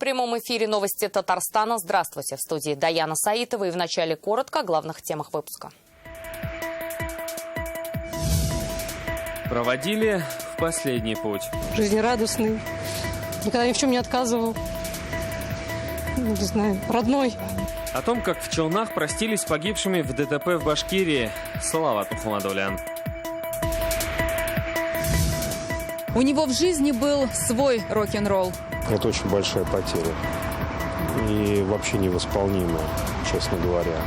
прямом эфире новости Татарстана. Здравствуйте. В студии Даяна Саитова. И вначале коротко о главных темах выпуска. Проводили в последний путь. Жизнерадостный. Никогда ни в чем не отказывал. Не знаю, родной. О том, как в Челнах простились с погибшими в ДТП в Башкирии. Салават Мухаммадуллян. У него в жизни был свой рок-н-ролл. Это очень большая потеря. И вообще невосполнимая, честно говоря.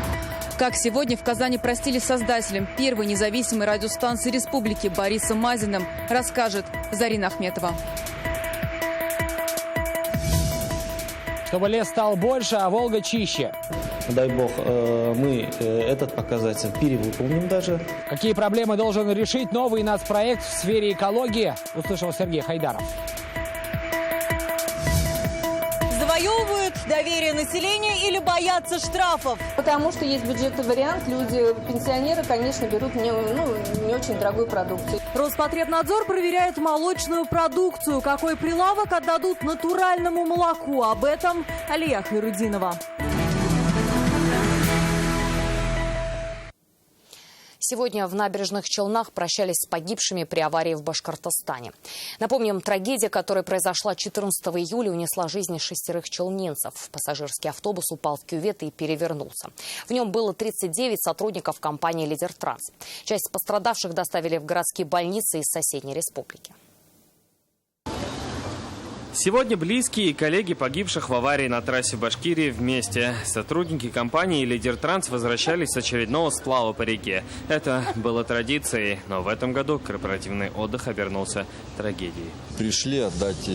Как сегодня в Казани простились с создателем первой независимой радиостанции республики Борисом Мазиным, расскажет Зарина Ахметова. Чтобы лес стал больше, а Волга чище. Дай бог, мы этот показатель перевыполним даже. Какие проблемы должен решить новый нацпроект в сфере экологии, услышал Сергей Хайдаров. Завоевывают доверие населения или боятся штрафов? Потому что есть бюджетный вариант. Люди, пенсионеры, конечно, берут не очень дорогую продукцию. Роспотребнадзор проверяет молочную продукцию. Какой прилавок отдадут натуральному молоку? Об этом Алия Хайрудинова. Сегодня в Набережных Челнах прощались с погибшими при аварии в Башкортостане. Напомним, трагедия, которая произошла 14 июля, унесла жизни 6 челнинцев. Пассажирский автобус упал в кювет и перевернулся. В нем было 39 сотрудников компании «Лидертранс». Часть пострадавших доставили в городские больницы из соседней республики. Сегодня близкие и коллеги погибших в аварии на трассе в Башкирии вместе. Сотрудники компании «Лидертранс» возвращались с очередного сплава по реке. Это было традицией, но в этом году корпоративный отдых обернулся трагедией. Пришли отдать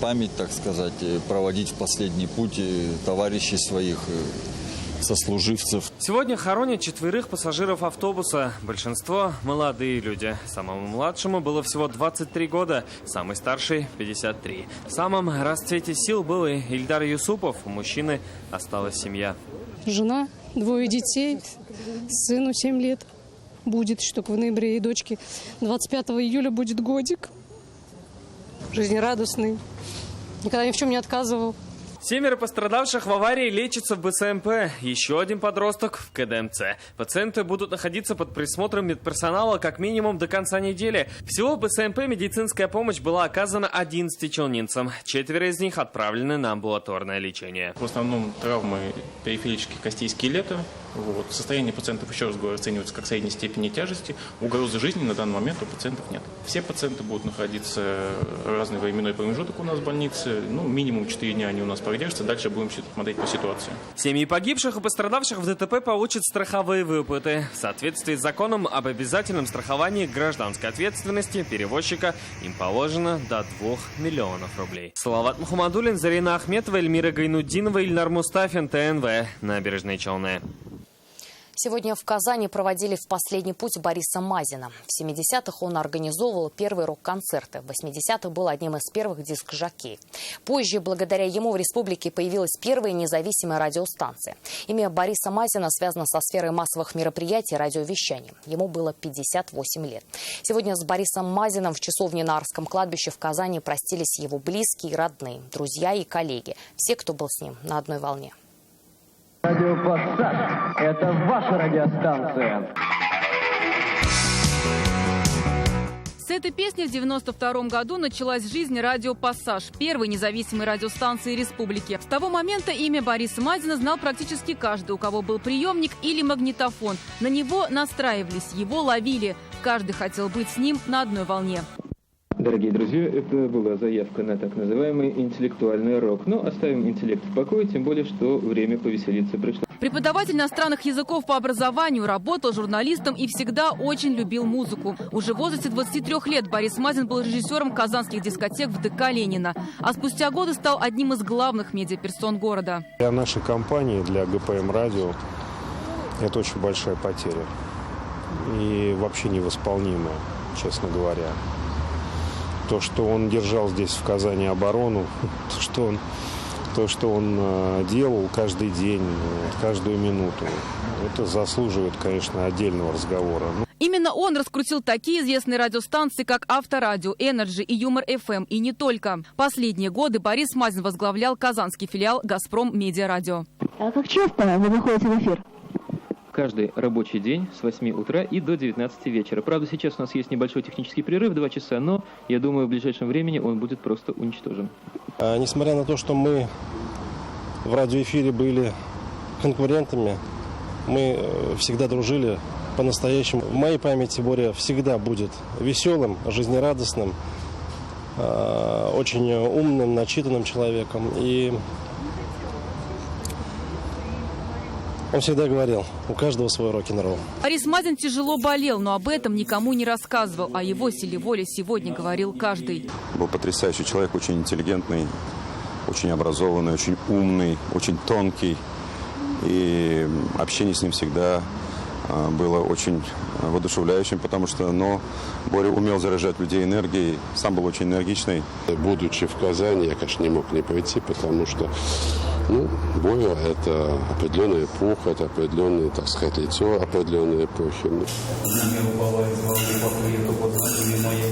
память, так сказать, проводить в последний путь товарищей своих, сослуживцев. Сегодня хоронят 4 пассажиров автобуса. Большинство – молодые люди. Самому младшему было всего 23 года, самый старший – 53. В самом расцвете сил был и Ильдар Юсупов. У мужчины осталась семья. Жена, 2 детей, сыну 7 лет будет, что только в ноябре, и дочке 25 июля будет годик. Жизнерадостный. Никогда ни в чем не отказывал. 7 пострадавших в аварии лечатся в БСМП. Еще один подросток в КДМЦ. Пациенты будут находиться под присмотром медперсонала как минимум до конца недели. Всего в БСМП медицинская помощь была оказана 11 челнинцам. 4 из них отправлены на амбулаторное лечение. В основном травмы периферических костей скелета. Состояние пациентов, еще раз говорю, оценивается как средней степени тяжести. Угрозы жизни на данный момент у пациентов нет. Все пациенты будут находиться разный временной промежуток у нас в больнице. Минимум 4 дня они у нас продержатся. Дальше будем смотреть по ситуации. Семьи погибших и пострадавших в ДТП получат страховые выплаты. В соответствии с законом об обязательном страховании гражданской ответственности перевозчика им положено до 2 миллионов рублей. Салават Мухаммадуллян, Зарина Ахметова, Эльмира Гайнуддинова, Ильнар Мустафин, ТНВ, Набережные Челны. Сегодня в Казани проводили в последний путь Бориса Мазина. В 70-х он организовывал первые рок-концерты. В 80-х был одним из первых диск-жокеев. Позже, благодаря ему, в республике появилась первая независимая радиостанция. Имя Бориса Мазина связано со сферой массовых мероприятий и радиовещания. Ему было 58 лет. Сегодня с Борисом Мазиным в часовне на Арском кладбище в Казани простились его близкие и родные, друзья и коллеги. Все, кто был с ним на одной волне. Радио «Пассаж» – это ваша радиостанция. С этой песни в 1992 году началась жизнь радио «Пассаж», первой независимой радиостанции республики. С того момента имя Бориса Мазина знал практически каждый, у кого был приемник или магнитофон. На него настраивались, его ловили. Каждый хотел быть с ним на одной волне. Дорогие друзья, это была заявка на так называемый интеллектуальный рок. Но оставим интеллект в покое, тем более, что время повеселиться пришло. Преподаватель иностранных языков по образованию, работал журналистом и всегда очень любил музыку. Уже в возрасте 23 лет Борис Мазин был режиссером казанских дискотек в ДК Ленина. А спустя годы стал одним из главных медиаперсон города. Для нашей компании, для ГПМ Радио, это очень большая потеря. И вообще невосполнимая, честно говоря. То, что он держал здесь в Казани оборону, то, что он делал каждый день, каждую минуту, это заслуживает, конечно, отдельного разговора. Именно он раскрутил такие известные радиостанции, как Авторадио, Энерджи и Юмор ФМ. И не только. Последние годы Борис Мазин возглавлял казанский филиал «Газпром Медиа Радио». А как часто вы выходите в эфир? Каждый рабочий день с 8 утра и до 19 вечера. Правда, сейчас у нас есть небольшой технический перерыв, 2 часа, но я думаю, в ближайшем времени он будет просто уничтожен. Несмотря на то, что мы в радиоэфире были конкурентами, мы всегда дружили по-настоящему. В моей памяти Боря всегда будет веселым, жизнерадостным, очень умным, начитанным человеком. И он всегда говорил, у каждого свой рок-н-ролл. Борис Мазин тяжело болел, но об этом никому не рассказывал. О его силе воли сегодня говорил каждый. Был потрясающий человек, очень интеллигентный, очень образованный, очень умный, очень тонкий. И общение с ним всегда было очень воодушевляющим, потому что Боря умел заряжать людей энергией, сам был очень энергичный. Будучи в Казани, я, конечно, не мог не пойти, потому что Боря – это определенная эпоха, это определенное, так сказать, лицо определенной эпохи.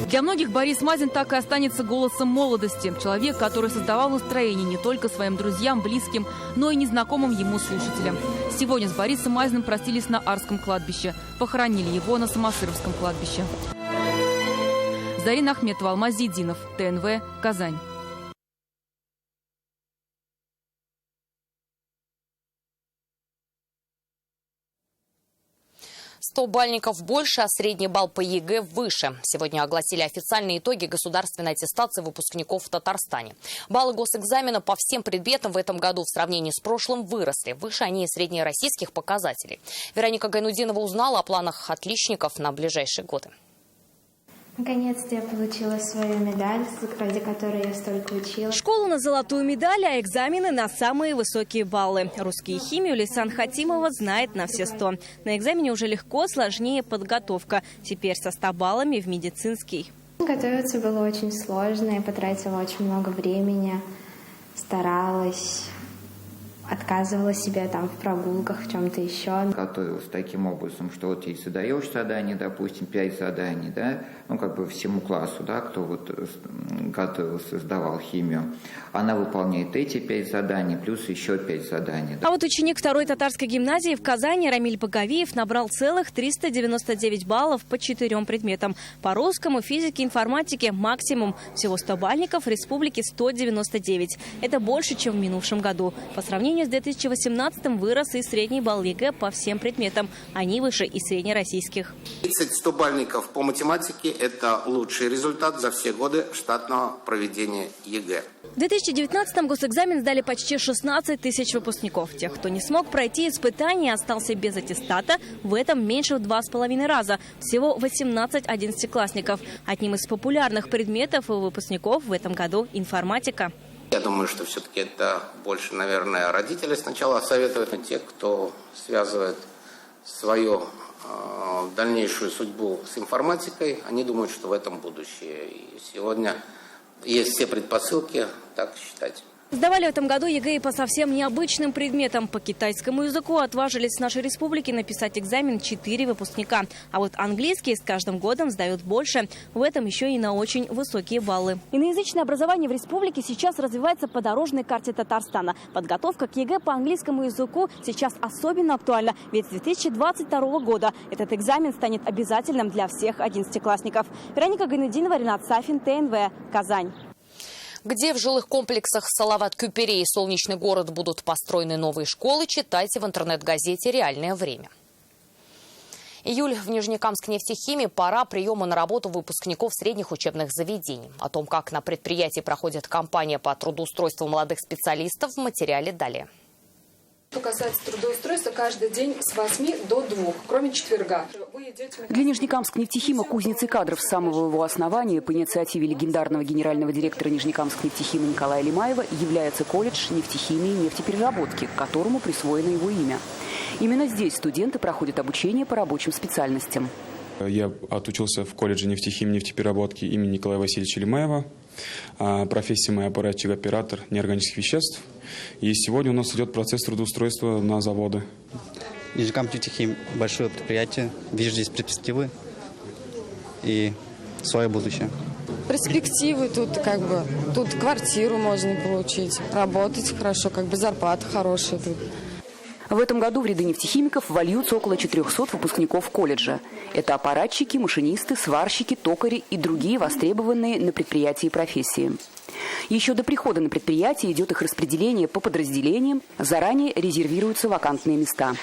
Для многих Борис Мазин так и останется голосом молодости. Человек, который создавал настроение не только своим друзьям, близким, но и незнакомым ему слушателям. Сегодня с Борисом Мазиным простились на Арском кладбище. Похоронили его на Самосыровском кладбище. Зарина Ахметова, Алмаз Зейдинов, ТНВ, Казань. Бальников больше, а средний балл по ЕГЭ выше. Сегодня огласили официальные итоги государственной аттестации выпускников в Татарстане. Баллы госэкзамена по всем предметам в этом году в сравнении с прошлым выросли. Выше они и среднероссийских показателей. Вероника Гайнудинова узнала о планах отличников на ближайшие годы. Наконец-то я получила свою медаль, ради которой я столько училась. Школу на золотую медаль, а экзамены на самые высокие баллы. Русский и химию Лейсан Хатимова знает на все 100. На экзамене уже легко, сложнее подготовка. Теперь со 100 баллами в медицинский. Готовиться было очень сложно, я потратила очень много времени, старалась, отказывала себе в прогулках, в чем-то еще. Готовилась таким образом, что вот если даешь задание, допустим, 5 заданий, да, всему классу, да, кто готовился, сдавал химию, она выполняет эти 5 заданий, плюс еще 5 заданий. А вот ученик второй татарской гимназии в Казани Рамиль Багавиев набрал целых 399 баллов по 4 предметам. По русскому, физике, информатике максимум. Всего 100 бальников, в республике 199. Это больше, чем в минувшем году. По сравнению с 2018-м вырос и средний балл ЕГЭ по всем предметам. Они выше и среднероссийских. 30 бальников по математике – это лучший результат за все годы штатного проведения ЕГЭ. В 2019-м госэкзамен сдали почти 16 тысяч выпускников. Тех, кто не смог пройти испытания и остался без аттестата, в этом меньше в 2,5 раза. Всего 18 11-классников. Одним из популярных предметов у выпускников в этом году информатика. Я думаю, что все-таки это больше, наверное, родители сначала советуют, а те, кто связывает свою дальнейшую судьбу с информатикой, они думают, что в этом будущее. И сегодня есть все предпосылки так считать. Сдавали в этом году ЕГЭ и по совсем необычным предметам. По китайскому языку отважились в нашей республике написать экзамен 4 выпускника. А вот английский с каждым годом сдают больше. В этом еще и на очень высокие баллы. Иноязычное образование в республике сейчас развивается по дорожной карте Татарстана. Подготовка к ЕГЭ по английскому языку сейчас особенно актуальна. Ведь с 2022 года этот экзамен станет обязательным для всех 11-классников. Вероника Гайнудинова, Ренат Сафин, ТНВ, Казань. Где в жилых комплексах Салават-Кюпери и Солнечный город будут построены новые школы, читайте в интернет-газете «Реальное время». Июль в Нижнекамск-нефтехимии – пора приема на работу выпускников средних учебных заведений. О том, как на предприятии проходит кампания по трудоустройству молодых специалистов, в материале далее. Что касается трудоустройства, каждый день с 8 до 2, кроме четверга. Для Нижнекамск-нефтехима кузницей кадров с самого его основания по инициативе легендарного генерального директора Нижнекамск-нефтехима Николая Лимаева является колледж нефтехимии и нефтепереработки, которому присвоено его имя. Именно здесь студенты проходят обучение по рабочим специальностям. Я отучился в колледже нефтехимии и нефтепереработки имени Николая Васильевича Лимаева. Профессия моя аппаратчик-оператор неорганических веществ. И сегодня у нас идет процесс трудоустройства на заводы. Нижнекамск-нефтехим – большое предприятие. Вижу здесь перспективы. и свое будущее. Перспективы тут тут квартиру можно получить, работать хорошо, зарплата хорошая тут. В этом году в ряды нефтехимиков вольются около 400 выпускников колледжа. Это аппаратчики, машинисты, сварщики, токари и другие востребованные на предприятии профессии. Еще до прихода на предприятие идет их распределение по подразделениям, заранее резервируются вакантные места.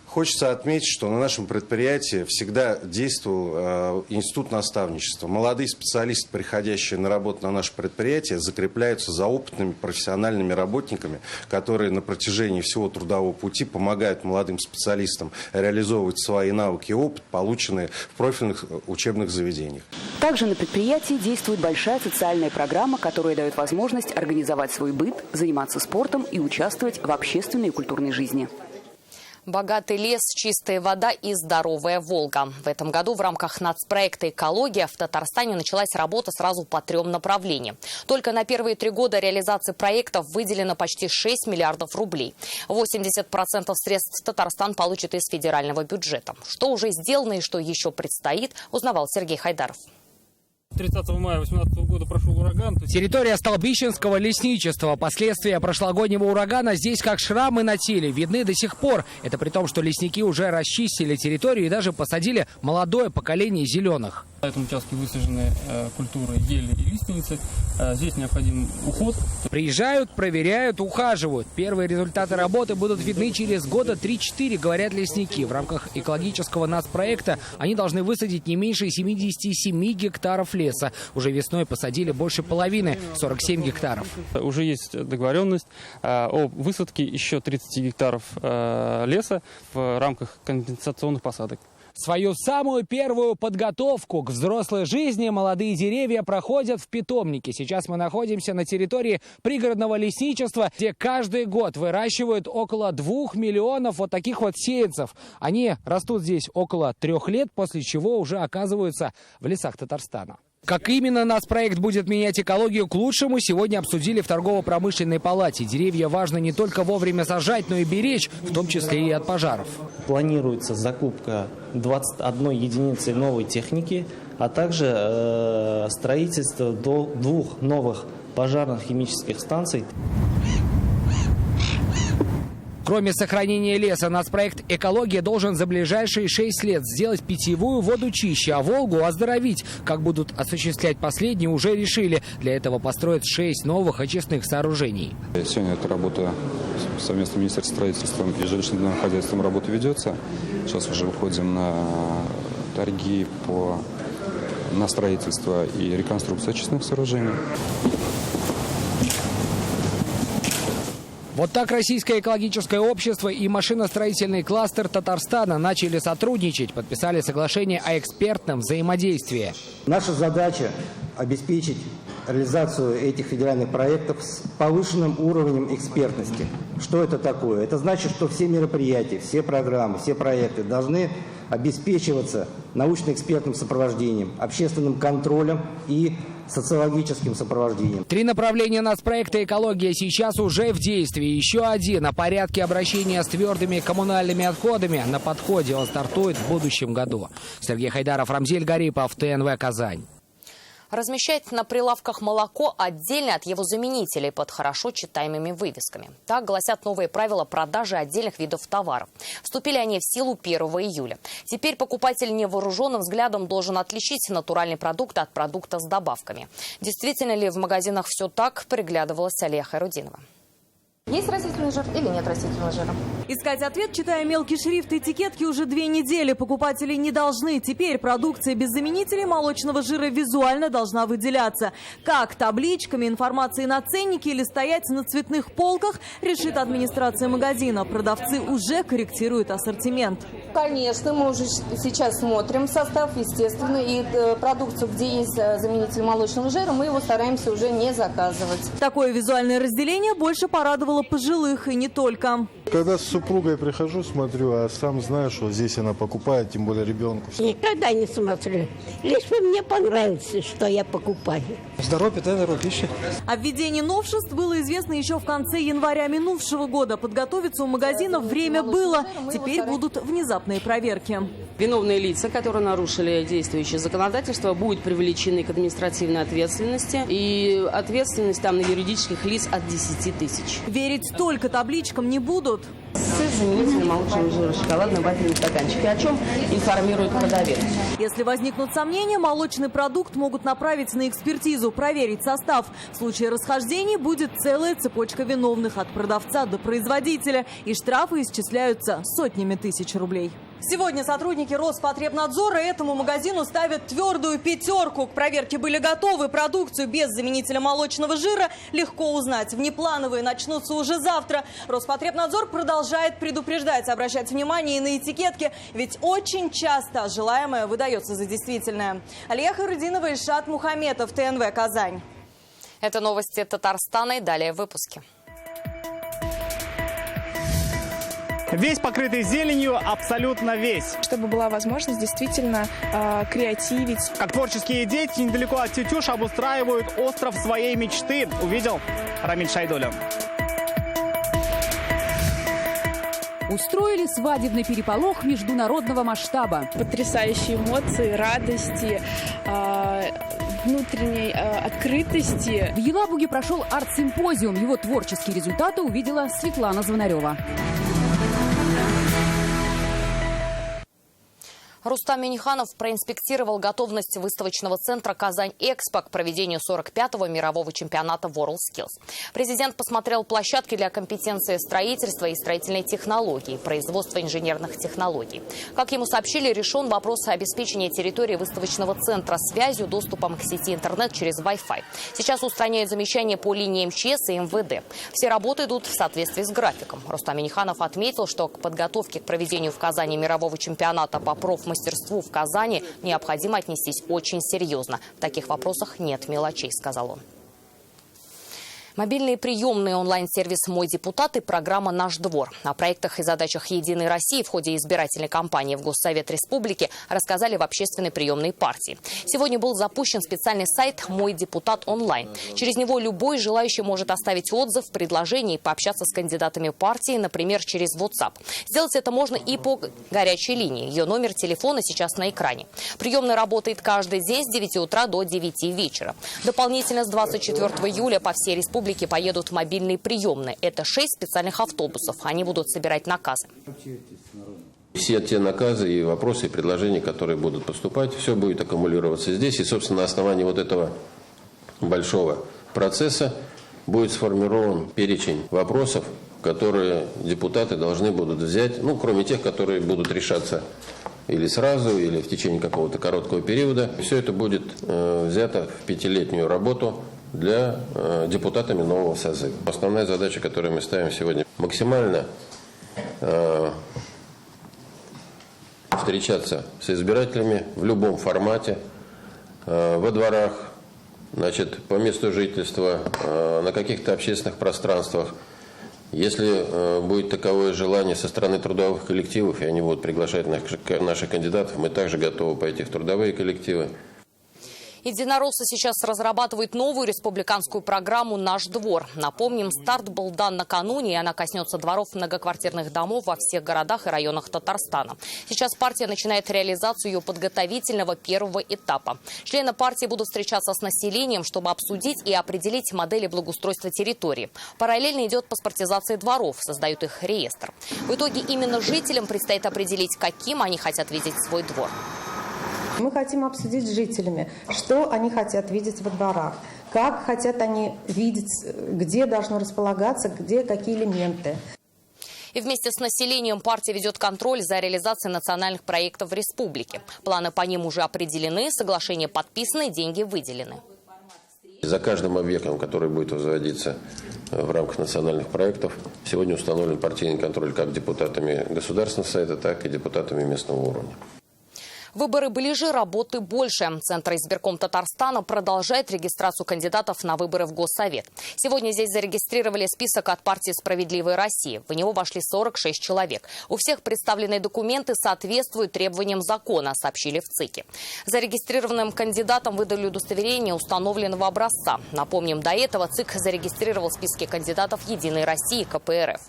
Хочется отметить, что на нашем предприятии всегда действовал институт наставничества. Молодые специалисты, приходящие на работу на наше предприятие, закрепляются за опытными профессиональными работниками, которые на протяжении всего трудового пути помогают молодым специалистам реализовывать свои навыки и опыт, полученные в профильных учебных заведениях. Также на предприятии действует большая социальная программа, которая дает возможность организовать свой быт, заниматься спортом и участвовать в общественной и культурной жизни. Богатый лес, чистая вода и здоровая Волга. В этом году в рамках нацпроекта «Экология» в Татарстане началась работа сразу по 3 направлениям. Только на первые 3 года реализации проектов выделено почти 6 миллиардов рублей. 80% средств Татарстан получит из федерального бюджета. Что уже сделано и что еще предстоит, узнавал Сергей Хайдаров. 30 мая 2018 года прошел ураган. Территория Столбищенского лесничества. Последствия прошлогоднего урагана здесь как шрамы на теле видны до сих пор. Это при том, что лесники уже расчистили территорию и даже посадили молодое поколение зеленых. На этом участке высажены культуры ели и лиственницы. Здесь необходим уход. Приезжают, проверяют, ухаживают. Первые результаты работы будут видны через года 3-4, говорят лесники. В рамках экологического нацпроекта они должны высадить не меньше 77 гектаров леса. Уже весной посадили больше половины, 47 гектаров. Уже есть договоренность о высадке еще 30 гектаров леса в рамках компенсационных посадок. Свою самую первую подготовку к взрослой жизни молодые деревья проходят в питомнике. Сейчас мы находимся на территории пригородного лесничества, где каждый год выращивают около 2 миллионов вот таких вот сеянцев. Они растут здесь около 3 лет, после чего уже оказываются в лесах Татарстана. Как именно нацпроект будет менять экологию к лучшему, сегодня обсудили в торгово-промышленной палате. Деревья важно не только вовремя сажать, но и беречь, в том числе и от пожаров. Планируется закупка 21 единицы новой техники, а также строительство до 2 новых пожарных химических станций. Кроме сохранения леса, нацпроект «Экология» должен за ближайшие 6 лет сделать питьевую воду чище, а Волгу оздоровить. Как будут осуществлять последние, уже решили. Для этого построят 6 новых очистных сооружений. Сегодня эта работа совместно с Министерством строительства и жилищным хозяйством работа ведется. Сейчас уже выходим на торги на строительство и реконструкцию очистных сооружений. Вот так Российское экологическое общество и машиностроительный кластер Татарстана начали сотрудничать, подписали соглашение о экспертном взаимодействии. Наша задача – обеспечить реализацию этих федеральных проектов с повышенным уровнем экспертности. Что это такое? Это значит, что все мероприятия, все программы, все проекты должны обеспечиваться научно-экспертным сопровождением, общественным контролем и социологическим сопровождением. 3 направления нацпроекта «Экология» сейчас уже в действии. Еще один о порядке обращения с твердыми коммунальными отходами на подходе. Он стартует в будущем году. Сергей Хайдаров, Рамзель Гарипов, ТНВ «Казань». Размещать на прилавках молоко отдельно от его заменителей под хорошо читаемыми вывесками. Так гласят новые правила продажи отдельных видов товаров. Вступили они в силу 1 июля. Теперь покупатель невооруженным взглядом должен отличить натуральный продукт от продукта с добавками. Действительно ли в магазинах все так, приглядывалась Алия Хайрудинова. Есть растительный жир или нет растительного жира? Искать ответ, читая мелкий шрифт этикетки, уже 2 недели. Покупатели не должны. Теперь продукция без заменителей молочного жира визуально должна выделяться. Как? Табличками, информацией на ценнике или стоять на цветных полках, решит администрация магазина. Продавцы уже корректируют ассортимент. Конечно, мы уже сейчас смотрим состав, естественно, и продукцию, где есть заменитель молочного жира, мы его стараемся уже не заказывать. Такое визуальное разделение больше порадовало пожилых и не только. Когда с супругой прихожу, смотрю, а сам знаю, что здесь она покупает, тем более ребенку. Никогда не смотрю. Лишь бы мне понравилось, что я покупаю. Здоровье, да, здоровье, пища. О введении новшеств было известно еще в конце января минувшего года. Подготовиться у магазинов время было. Теперь будут внезапные проверки. Виновные лица, которые нарушили действующее законодательство, будут привлечены к административной ответственности. И ответственность там на юридических лиц от 10 тысяч. Верить только табличкам не будут. С заменителем молочного жира, шоколадные вафельные стаканчики. О чем информирует продавец? Если возникнут сомнения, молочный продукт могут направить на экспертизу, проверить состав. В случае расхождений будет целая цепочка виновных от продавца до производителя. И штрафы исчисляются сотнями тысяч рублей. Сегодня сотрудники Роспотребнадзора этому магазину ставят твердую 5. К проверке были готовы. Продукцию без заменителя молочного жира легко узнать. Внеплановые начнутся уже завтра. Роспотребнадзор продолжает предупреждать, обращать внимание и на этикетки, ведь очень часто желаемое выдается за действительное. Алия Хайрудинова, Ильшат Мухаметов, ТНВ, Казань. Это новости Татарстана и далее в выпуске. Весь покрытый зеленью, абсолютно весь. Чтобы была возможность действительно креативить. Как творческие дети недалеко от Тетюш обустраивают остров своей мечты. Увидел Рамиль Шайдулев. Устроили свадебный переполох международного масштаба. Потрясающие эмоции, радости, внутренней открытости. В Елабуге прошел арт-симпозиум. Его творческие результаты увидела Светлана Звонарева. Рустам Минниханов проинспектировал готовность выставочного центра «Казань-Экспо» к проведению 45-го мирового чемпионата WorldSkills. Президент посмотрел площадки для компетенции строительства и строительной технологии, производства инженерных технологий. Как ему сообщили, решен вопрос обеспечения территории выставочного центра связью, доступом к сети интернет через Wi-Fi. Сейчас устраняют замечания по линии МЧС и МВД. Все работы идут в соответствии с графиком. Рустам Минниханов отметил, что к подготовке к проведению в Казани мирового чемпионата по профмастерству в Казани необходимо отнестись очень серьезно. В таких вопросах нет мелочей, сказал он. Мобильные приемные онлайн-сервис «Мой депутат» и программа «Наш двор». О проектах и задачах «Единой России» в ходе избирательной кампании в Госсовет Республики рассказали в общественной приемной партии. Сегодня был запущен специальный сайт «Мой депутат онлайн». Через него любой желающий может оставить отзыв, предложение и пообщаться с кандидатами партии, например, через WhatsApp. Сделать это можно и по горячей линии. Ее номер телефона сейчас на экране. Приемная работает каждый день с 9 утра до 9 вечера. Дополнительно с 24 июля по всей республике поедут мобильные приемные. Это 6 специальных автобусов. Они будут собирать наказы. Все те наказы и вопросы, и предложения, которые будут поступать, все будет аккумулироваться здесь. И, собственно, на основании вот этого большого процесса будет сформирован перечень вопросов, которые депутаты должны будут взять, ну, кроме тех, которые будут решаться или сразу, или в течение какого-то короткого периода. Все это будет взято в 5-летнюю работу для депутатами нового созыва. Основная задача, которую мы ставим сегодня, максимально встречаться с избирателями в любом формате, во дворах, значит, по месту жительства, на каких-то общественных пространствах. Если будет таковое желание со стороны трудовых коллективов, и они будут приглашать наших кандидатов, мы также готовы пойти в трудовые коллективы. Единороссы сейчас разрабатывают новую республиканскую программу «Наш двор». Напомним, старт был дан накануне, и она коснется дворов многоквартирных домов во всех городах и районах Татарстана. Сейчас партия начинает реализацию ее подготовительного первого этапа. Члены партии будут встречаться с населением, чтобы обсудить и определить модели благоустройства территории. Параллельно идет паспортизация дворов, создают их реестр. В итоге именно жителям предстоит определить, каким они хотят видеть свой двор. Мы хотим обсудить с жителями, что они хотят видеть во дворах, как хотят они видеть, где должно располагаться, где какие элементы. И вместе с населением партия ведет контроль за реализацией национальных проектов в республике. Планы по ним уже определены, соглашения подписаны, деньги выделены. За каждым объектом, который будет возводиться в рамках национальных проектов, сегодня установлен партийный контроль как депутатами Государственного совета, так и депутатами местного уровня. Выборы ближе, работы больше. Центр избирком Татарстана продолжает регистрацию кандидатов на выборы в Госсовет. Сегодня здесь зарегистрировали список от партии «Справедливая Россия». В него вошли 46 человек. У всех представленные документы соответствуют требованиям закона, сообщили в ЦИКе. Зарегистрированным кандидатам выдали удостоверение установленного образца. Напомним, до этого ЦИК зарегистрировал списки кандидатов «Единой России» КПРФ.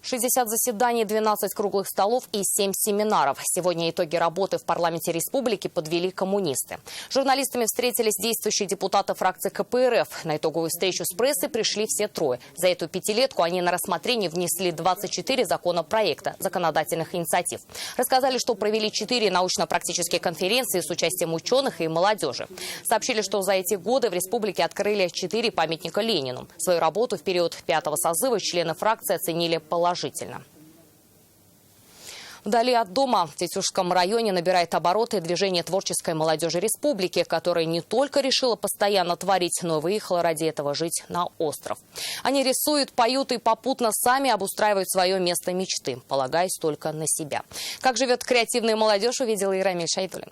60 заседаний, 12 круглых столов и 7 семинаров. Сегодня итоги работы в парламенте республики подвели коммунисты. С журналистами встретились действующие депутаты фракции КПРФ. На итоговую встречу с прессой пришли все трое. За эту пятилетку они на рассмотрение внесли 24 законопроекта законодательных инициатив. Рассказали, что провели 4 научно-практические конференции с участием ученых и молодежи. Сообщили, что за эти годы в республике открыли 4 памятника Ленину. Свою работу в период 5-го созыва члены фракции оценили положительно. Вдали от дома в Тетюшском районе набирает обороты движение творческой молодежи республики, которая не только решила постоянно творить, но и выехала ради этого жить на остров. Они рисуют, поют и попутно сами обустраивают свое место мечты, полагаясь только на себя. Как живет креативная молодежь, увидела и Рамиль Шайдулин.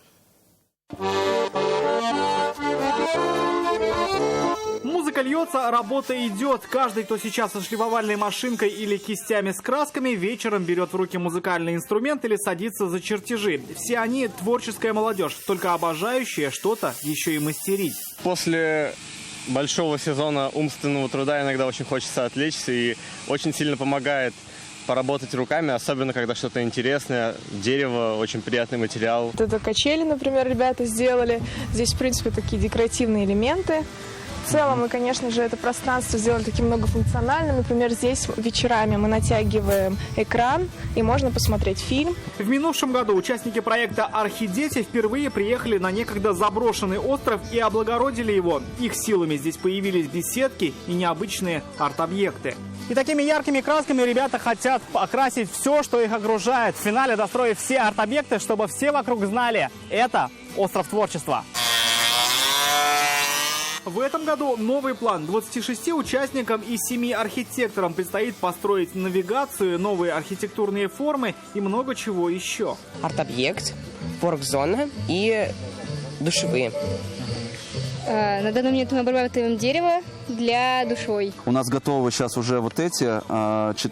Музыка льется, работа идет. Каждый, кто сейчас со шлифовальной машинкой или кистями с красками, вечером берет в руки музыкальный инструмент или садится за чертежи. Все они творческая молодежь, только обожающая что-то еще и мастерить. После большого сезона умственного труда иногда очень хочется отвлечься, и очень сильно помогает поработать руками, особенно когда что-то интересное. Дерево, очень приятный материал. Вот это качели, например, ребята сделали. Здесь, в принципе, такие декоративные элементы. В целом мы, конечно же, это пространство сделали таким многофункциональным. Например, здесь вечерами мы натягиваем экран, и можно посмотреть фильм. В минувшем году участники проекта «Архидети» впервые приехали на некогда заброшенный остров и облагородили его. Их силами здесь появились беседки и необычные арт-объекты. И такими яркими красками ребята хотят окрасить все, что их окружает. В финале достроив все арт-объекты, чтобы все вокруг знали – это остров творчества. В этом году новый план. 26 участникам и 7 архитекторам предстоит построить навигацию, новые архитектурные формы и много чего еще. Арт-объект, ворк-зона и душевые. На данный момент мы обрабатываем дерево для душевой. У нас готовы сейчас уже вот эти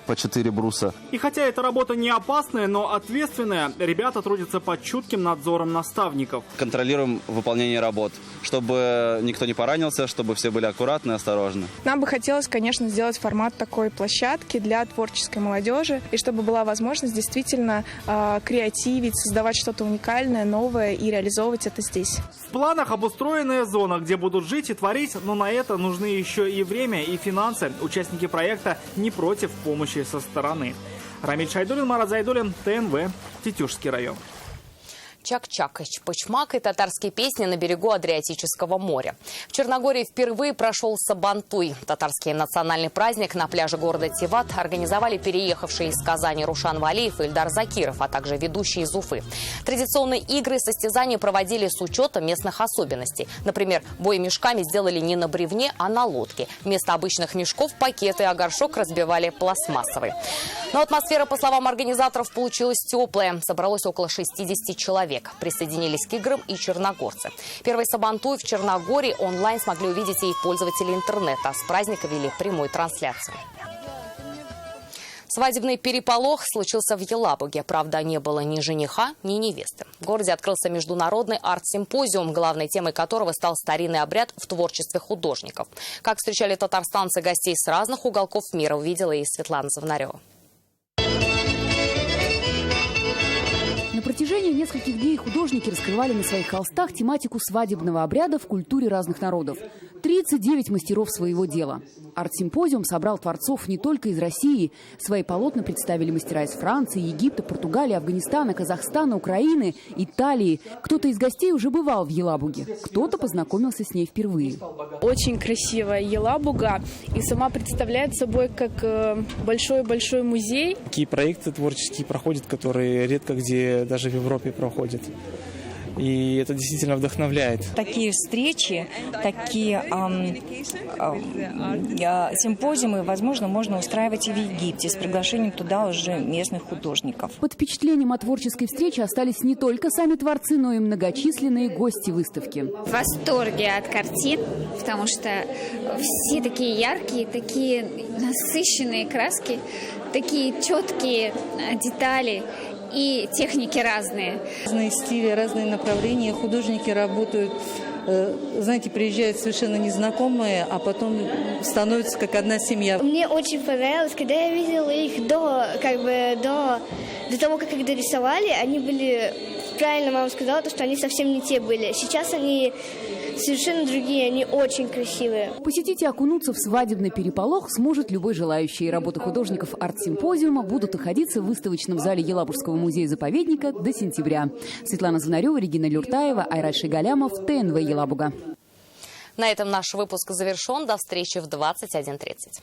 по 4 бруса. И хотя эта работа не опасная, но ответственная, ребята трудятся под чутким надзором наставников. Контролируем выполнение работ, чтобы никто не поранился, чтобы все были аккуратны и осторожны. Нам бы хотелось, конечно, сделать формат такой площадки для творческой молодежи, и чтобы была возможность действительно креативить, создавать что-то уникальное, новое и реализовывать это здесь. В планах обустроенная зона, где будут жить и творить, но на это нужны еще и время, и финансы. Участники проекта не против помощи со стороны. Рамиль Шайдулин, Марат Зайдулин, ТНВ, Тетюшский район. Чак-чак, чпочмак и татарские песни на берегу Адриатического моря. В Черногории впервые прошел Сабантуй. Татарский национальный праздник на пляже города Тиват организовали переехавшие из Казани Рушан Валиев и Ильдар Закиров, а также ведущие из Уфы. Традиционные игры и состязания проводили с учетом местных особенностей. Например, бой мешками сделали не на бревне, а на лодке. Вместо обычных мешков пакеты, а горшок разбивали пластмассовый. Но атмосфера, по словам организаторов, получилась теплая. Собралось около 60 человек. Присоединились к играм и черногорцы. Первый Сабантуй в Черногории онлайн смогли увидеть и пользователи интернета. С праздника вели прямую трансляцию. Свадебный переполох случился в Елабуге. Правда, не было ни жениха, ни невесты. В городе открылся международный арт-симпозиум, главной темой которого стал старинный обряд в творчестве художников. Как встречали татарстанцы гостей с разных уголков мира, увидела и Светлана Завнарева. На протяжении нескольких дней художники раскрывали на своих холстах тематику свадебного обряда в культуре разных народов. 39 мастеров своего дела. Арт-симпозиум собрал творцов не только из России. Свои полотна представили мастера из Франции, Египта, Португалии, Афганистана, Казахстана, Украины, Италии. Кто-то из гостей уже бывал в Елабуге, кто-то познакомился с ней впервые. Очень красивая Елабуга и сама представляет собой как большой-большой музей. Такие проекты творческие проходят, которые редко где даже в Европе проходят. И это действительно вдохновляет. Такие встречи, такие симпозиумы, возможно, можно устраивать и в Египте с приглашением туда уже местных художников. Под впечатлением от творческой встречи остались не только сами творцы, но и многочисленные гости выставки. В восторге от картин, потому что все такие яркие, такие насыщенные краски, такие четкие детали. И техники разные. Разные стили, разные направления. Художники работают знаете, приезжают совершенно незнакомые, а потом становятся как одна семья. Мне очень понравилось, когда я видела их до того, как их дорисовали, они были, правильно мама сказала, что они совсем не те были. Сейчас они совершенно другие, они очень красивые. Посетить и окунуться в свадебный переполох сможет любой желающий. Работы художников арт-симпозиума будут находиться в выставочном зале Елабужского музея-заповедника до сентября. Светлана Звонарева, Регина Люртаева, Айрат Шигалямов, ТНВ Елабуга. На этом наш выпуск завершен. До встречи в 21:30.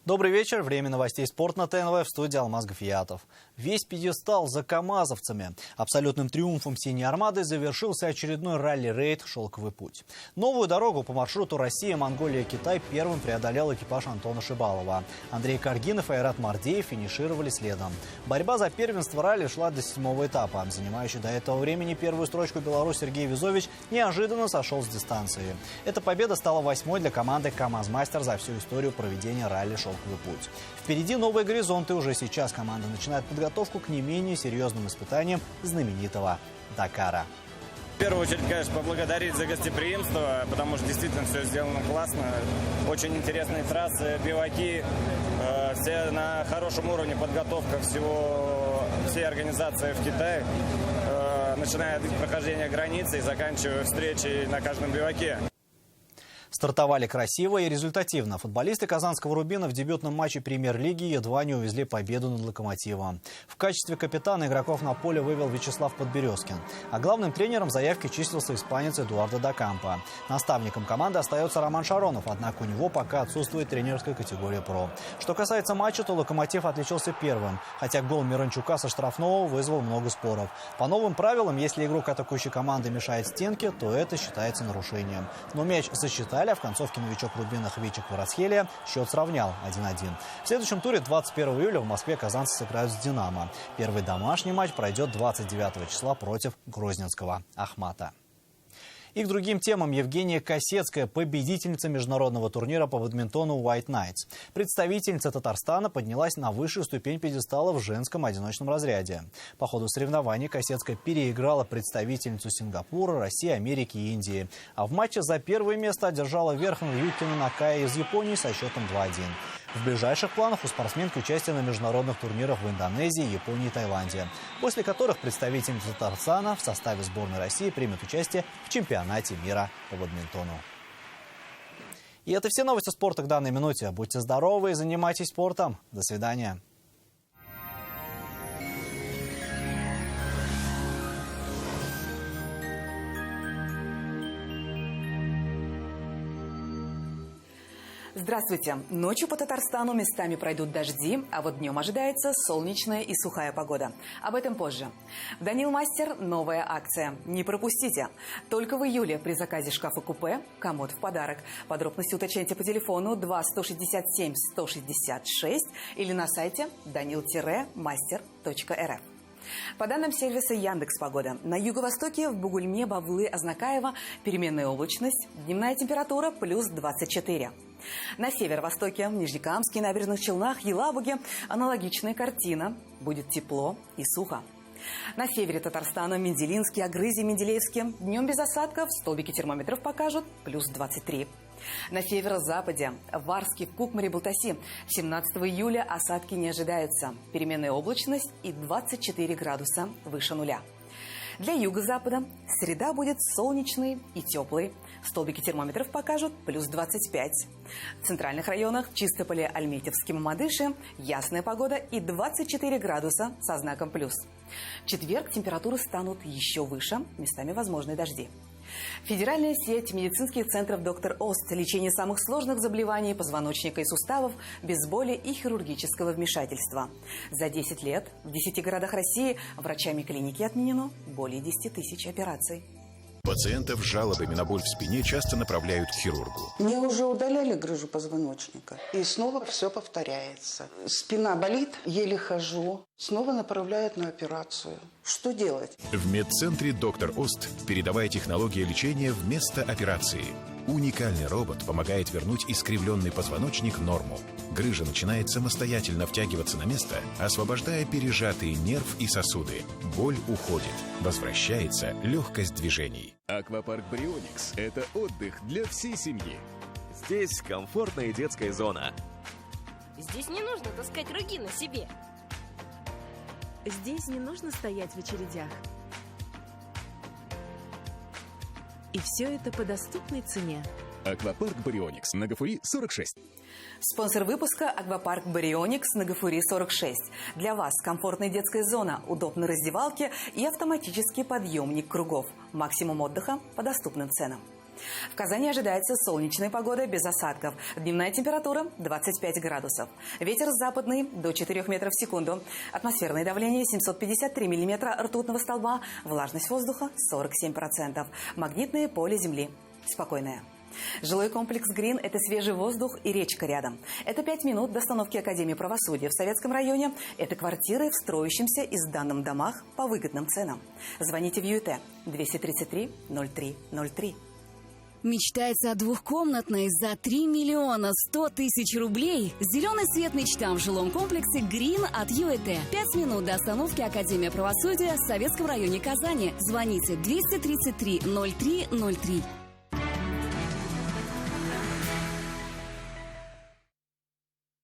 Добрый вечер. Время новостей «Спорт» на ТНВ, в студии Алмаз Гафиятов. Весь пьедестал за камазовцами. Абсолютным триумфом «Синей Армады» завершился очередной ралли-рейд «Шелковый путь». Новую дорогу по маршруту Россия, Монголия, Китай первым преодолел экипаж Антона Шибалова. Андрей Каргинов и Айрат Мардеев финишировали следом. Борьба за первенство ралли шла до 7-го этапа. Занимающий до этого времени первую строчку белорус Сергей Визович неожиданно сошел с дистанции. Эта победа стала 8-й для команды «КамАЗ-Мастер» за всю историю проведения ралли «Шелковый путь». Впереди новые горизонты. Уже сейчас команда начинает подготовку к не менее серьезным испытаниям знаменитого Дакара. В первую очередь, конечно, поблагодарить за гостеприимство, потому что действительно все сделано классно. Очень интересные трассы, биваки, все на хорошем уровне подготовка всей организации в Китае, начиная от прохождения границы и заканчивая встречей на каждом биваке. Стартовали красиво и результативно. Футболисты казанского «Рубина» в дебютном матче премьер-лиги едва не увезли победу над «Локомотивом». В качестве капитана игроков на поле вывел Вячеслав Подберезкин. А главным тренером заявки числился испанец Эдуардо да Кампо. Наставником команды остается Роман Шаронов, однако у него пока отсутствует тренерская категория «Про». Что касается матча, то «Локомотив» отличился первым, хотя гол Миранчука со штрафного вызвал много споров. По новым правилам, если игрок атакующей команды мешает стенке, то это считается нарушением. Но мяч засчитали. А в концовке новичок «Рубина» Хвичик Кварацхелия счет сравнял 1-1. В следующем туре 21 июля в Москве казанцы сыграют с «Динамо». Первый домашний матч пройдет 29 числа против грозненского «Ахмата». И к другим темам. Евгения Косецкая, победительница международного турнира по бадминтону White Knights. Представительница Татарстана поднялась на высшую ступень пьедестала в женском одиночном разряде. По ходу соревнований Косецкая переиграла представительницу Сингапура, России, Америки и Индии. А в матче за первое место одержала верх над Юкино Накая из Японии со счетом 2-1. В ближайших планах у спортсменки участие на международных турнирах в Индонезии, Японии и Таиланде, после которых представительница Татарстана в составе сборной России примет участие в чемпионате мира по бадминтону. И это все новости спорта к данной минуте. Будьте здоровы и занимайтесь спортом. До свидания. Здравствуйте! Ночью по Татарстану местами пройдут дожди, а вот днем ожидается солнечная и сухая погода. Об этом позже. В Данил Мастер новая акция. Не пропустите! Только в июле при заказе шкафа-купе комод в подарок. Подробности уточняйте по телефону 2 167 166 или на сайте danil-master.rf. По данным сервиса Яндекс.Погода, на юго-востоке в Бугульме, Бавлы, Азнакаево переменная облачность, дневная температура плюс 24. На северо-востоке, в Нижнекамске, Набережных Челнах, Елабуге аналогичная картина. Будет тепло и сухо. На севере Татарстана, Менделинске, Агрызе, Менделеевске днем без осадков, столбики термометров покажут плюс 23. На северо-западе, в Варске, в Кукмаре, Балтаси 17 июля осадки не ожидаются. Переменная облачность и 24 градуса выше нуля. Для юго-запада среда будет солнечной и теплой. Столбики термометров покажут плюс 25. В центральных районах Чистополе, Альметьевске, Мамадыше ясная погода и 24 градуса со знаком плюс. В четверг температуры станут еще выше, местами возможны дожди. Федеральная сеть медицинских центров «Доктор Ост». Лечение самых сложных заболеваний позвоночника и суставов без боли и хирургического вмешательства. За 10 лет в 10 городах России врачами клиники отменено более 10 тысяч операций. Пациентов с жалобами на боль в спине часто направляют к хирургу. Мне уже удаляли грыжу позвоночника. И снова все повторяется. Спина болит, еле хожу. Снова направляют на операцию. Что делать? В медцентре «Доктор Ост» передовая технология лечения вместо операции. Уникальный робот помогает вернуть искривленный позвоночник в норму. Грыжа начинает самостоятельно втягиваться на место, освобождая пережатые нерв и сосуды. Боль уходит. Возвращается легкость движений. Аквапарк Брионикс – это отдых для всей семьи. Здесь комфортная детская зона. Здесь не нужно таскать руки на себе. Здесь не нужно стоять в очередях. И все это по доступной цене. Аквапарк Брионикс на Гафури 46. Спонсор выпуска – Аквапарк Брионикс на Гафури 46. Для вас комфортная детская зона, удобные раздевалки и автоматический подъемник кругов. Максимум отдыха по доступным ценам. В Казани ожидается солнечная погода без осадков. Дневная температура 25 градусов. Ветер западный до 4 метров в секунду. Атмосферное давление 753 миллиметра ртутного столба. Влажность воздуха 47%. Магнитное поле Земли спокойное. Жилой комплекс «Грин» – это свежий воздух и речка рядом. Это 5 минут до остановки Академии правосудия в Советском районе. Это квартиры в строящемся и сданном домах по выгодным ценам. Звоните в ЮТ 233 0303. Мечтается о двухкомнатной за 3 миллиона 100 тысяч рублей. Зеленый свет мечтам в жилом комплексе «Грин» от ЮЭТ. 5 минут до остановки Академия правосудия в Советском районе Казани. Звоните 233 0303.